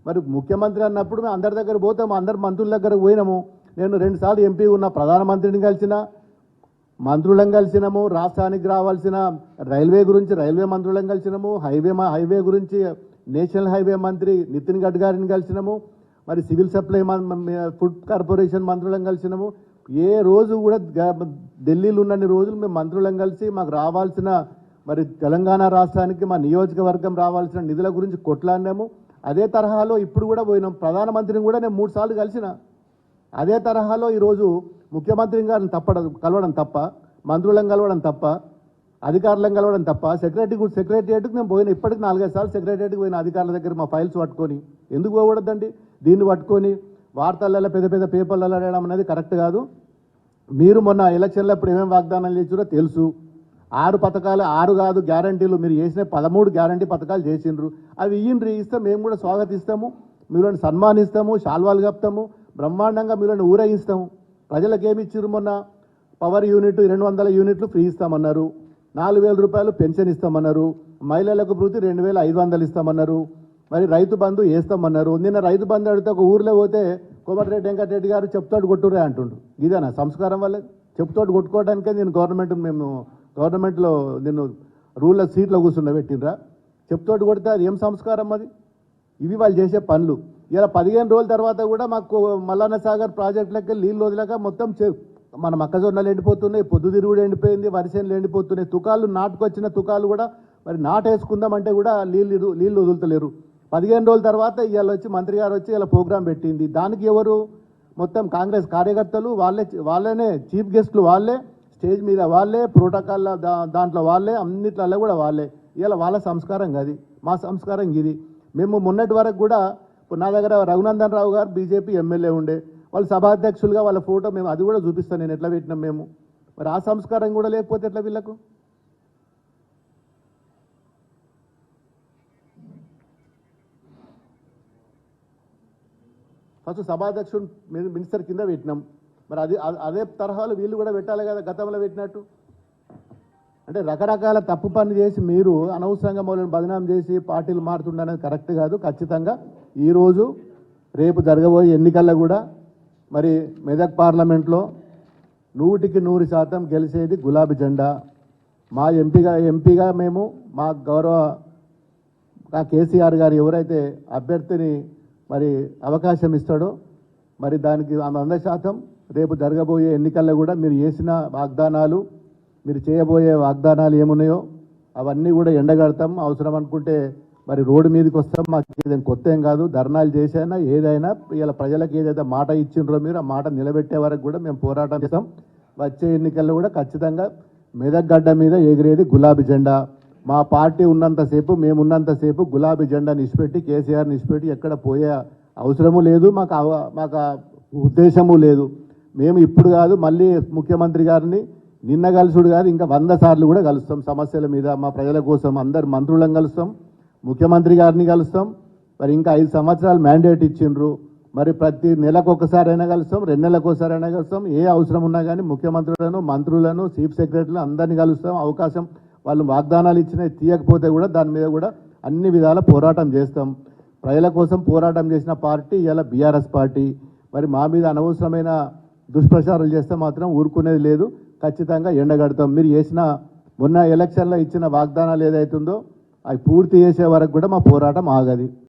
మరి ముఖ్యమంత్రి అన్నప్పుడు మేము అందరి దగ్గర పోతాము, అందరు మంత్రుల దగ్గరకు పోయినాము. నేను 2 సార్లు ఎంపీ ఉన్న ప్రధానమంత్రిని కలిసిన, మంత్రులను కలిసినాము, రాష్ట్రానికి రావాల్సిన రైల్వే గురించి రైల్వే మంత్రులను కలిసినాము, హైవే గురించి నేషనల్ హైవే మంత్రి నితిన్ గడ్కరీని కలిసినాము, మరి సివిల్ సప్లై ఫుడ్ కార్పొరేషన్ మంత్రులను కలిసినాము. ఏ రోజు కూడా ఢిల్లీలో ఉన్నన్ని రోజులు మేము మంత్రులను కలిసి మాకు రావాల్సిన మరి తెలంగాణ రాష్ట్రానికి మా నియోజకవర్గం రావాల్సిన నిధుల గురించి కొట్లాడినాము. అదే తరహాలో ఇప్పుడు కూడా పోయినాం. ప్రధానమంత్రిని కూడా నేను 3 సార్లు కలిసిన. అదే తరహాలో ఈరోజు ముఖ్యమంత్రి గారిని కలవడం తప్ప, మంత్రులను కలవడం తప్ప, అధికారులను కలవడం తప్ప, సెక్రటరియట్కి నేను పోయిన ఇప్పటికి 4-5 సార్లు సెక్రటరియట్కి పోయిన అధికారుల దగ్గర మా ఫైల్స్ పట్టుకొని. ఎందుకు పోకూడదండి? దీన్ని పట్టుకొని వార్తలలో పెద్ద పేపర్లలో రాయడం అనేది కరెక్ట్ కాదు. మీరు మొన్న ఎలక్షన్లో ఇప్పుడు ఏమేమి వాగ్దానాలు చేసారో తెలుసు. 6 పథకాలు, 6 కాదు గ్యారంటీలు మీరు చేసిన 13 గ్యారంటీ పథకాలు చేసిండ్రు. అవి ఇస్తే మేము కూడా స్వాగతిస్తాము, మీరుని సన్మానిస్తాము, శాల్వాలు కప్తాము, బ్రహ్మాండంగా మీరుని ఊరేగిస్తాము. ప్రజలకు ఏమి ఇచ్చారు? మొన్న పవర్ యూనిట్ 200 యూనిట్లు ఫ్రీ ఇస్తామన్నారు, 4,000 రూపాయలు పెన్షన్ ఇస్తామన్నారు, మహిళలకు ప్రతి 2,500 ఇస్తామన్నారు, మరి రైతు బంధు వేస్తామన్నారు. నిన్న రైతు బంధు అడిగితే ఒక ఊర్లో పోతే కోమటిరెడ్డి వెంకటరెడ్డి గారు చెప్తాడు కొట్టురే అంటుండ్రు. ఇదేనా సంస్కారం? వల్ల చెప్తాడు కొట్టుకోవడానికే నేను గవర్నమెంట్లో నిన్ను రూల్లో సీట్లో కూర్చుండబెట్టినరా? చెప్తోటి కొడితే అది ఏం సంస్కారం? అది ఇవి వాళ్ళు చేసే పనులు. ఇలా 15 రోజుల తర్వాత కూడా మాకు మల్లన్న సాగర్ ప్రాజెక్టులకి నీళ్ళు వదిలేక మొత్తం మన మొక్కజొన్నలు ఎండిపోతున్నాయి, పొద్దుతిరుగుడు ఎండిపోయింది, వరిసేనులు ఎండిపోతున్నాయి. తుకాలు నాటుకొచ్చిన తుకాలు కూడా మరి నాటేసుకుందామంటే కూడా నీళ్ళు వదులుతలేరు. 15 రోజుల తర్వాత ఇవాళ వచ్చి మంత్రి గారు వచ్చి ఇలా ప్రోగ్రాం పెట్టింది. దానికి ఎవరు? మొత్తం కాంగ్రెస్ కార్యకర్తలు వాళ్ళనే చీఫ్ గెస్టులు, వాళ్ళే స్టేజ్ మీద వాళ్ళే, ప్రోటోకాల్ దాంట్లో వాళ్ళే, అన్నిట్లలో కూడా వాళ్ళే. ఇలా వాళ్ళ సంస్కారం అది, మా సంస్కారం ఇది. మేము మొన్నటి వరకు కూడా నా దగ్గర రఘునందన్ రావు గారు బీజేపీ ఎమ్మెల్యే ఉండే, వాళ్ళు సభాధ్యక్షులుగా వాళ్ళ ఫోటో మేము అది కూడా చూపిస్తాను నేను ఎట్లా పెట్టినాం మేము. మరి ఆ సంస్కారం కూడా లేకపోతే ఎట్లా వీళ్ళకు? ఫస్ట్ సభాధ్యక్షుడు మినిస్టర్ కింద పెట్టినాం. మరి అదే తరహాలో వీళ్ళు కూడా పెట్టాలి కదా గతంలో పెట్టినట్టు. అంటే రకరకాల తప్పు పనులు చేసి మీరు అనవసరంగా మమ్మల్ని బదనాం చేసి పార్టీలు మారుతుండనేది కరెక్ట్ కాదు. ఖచ్చితంగా ఈరోజు రేపు జరగబోయే ఎన్నికల్లో కూడా మరి మెదక్ పార్లమెంట్లో 100% గెలిచేది గులాబీ జెండా. మా ఎంపీగా మేము మా గౌరవ కేసీఆర్ గారు ఎవరైతే అభ్యర్థిని మరి అవకాశం ఇస్తాడో మరి దానికి 100% రేపు జరగబోయే ఎన్నికల్లో కూడా మీరు చేసిన వాగ్దానాలు, మీరు చేయబోయే వాగ్దానాలు ఏమున్నాయో అవన్నీ కూడా ఎండగడతాం. అవసరం అనుకుంటే మరి రోడ్డు మీదకి వస్తాం. మాకు ఏదైనా కొత్త ఏం కాదు. ధర్నాలు చేసైనా ఏదైనా ఇలా ప్రజలకు ఏదైతే మాట ఇచ్చిండ్రో మీరు ఆ మాట నిలబెట్టే వరకు కూడా మేము పోరాటం చేస్తాం. వచ్చే ఎన్నికల్లో కూడా ఖచ్చితంగా మెదక్ గడ్డ మీద ఎగిరేది గులాబీ జెండా. మా పార్టీ ఉన్నంతసేపు, మేము ఉన్నంతసేపు గులాబీ జెండా నిష్పెట్టి, కేసీఆర్ నిష్పెట్టి ఎక్కడ పోయే అవసరము లేదు, మాకు ఉద్దేశము లేదు. మేము ఇప్పుడు కాదు, మళ్ళీ ముఖ్యమంత్రి గారిని నిన్న కలుసుడు కాదు, ఇంకా 100 సార్లు కూడా కలుస్తాం. సమస్యల మీద మా ప్రజల కోసం అందరు మంత్రులను కలుస్తాం, ముఖ్యమంత్రి గారిని కలుస్తాం. మరి ఇంకా 5 సంవత్సరాలు మ్యాండేట్ ఇచ్చిండ్రు. మరి ప్రతి నెలకు ఒకసారైనా కలుస్తాం, 2 నెలలకు ఒకసారైనా కలుస్తాం. ఏ అవసరం ఉన్నా కానీ ముఖ్యమంత్రులను, మంత్రులను, చీఫ్ సెక్రటరీలను అందరినీ కలుస్తాం. అవకాశం వాళ్ళు వాగ్దానాలు ఇచ్చినా తీయకపోతే కూడా దాని మీద కూడా అన్ని విధాల పోరాటం చేస్తాం. ప్రజల కోసం పోరాటం చేసిన పార్టీ ఇలా బీఆర్ఎస్ పార్టీ. మరి మా మీద అనవసరమైన దుష్ప్రచారాలు చేస్తే మాత్రం ఊరుకునేది లేదు. ఖచ్చితంగా ఎండగడతాం. మీరు చేసిన మొన్న ఎలక్షన్లో ఇచ్చిన వాగ్దానాలు ఏదైతుందో అవి పూర్తి చేసే వరకు కూడా మా పోరాటం ఆగది.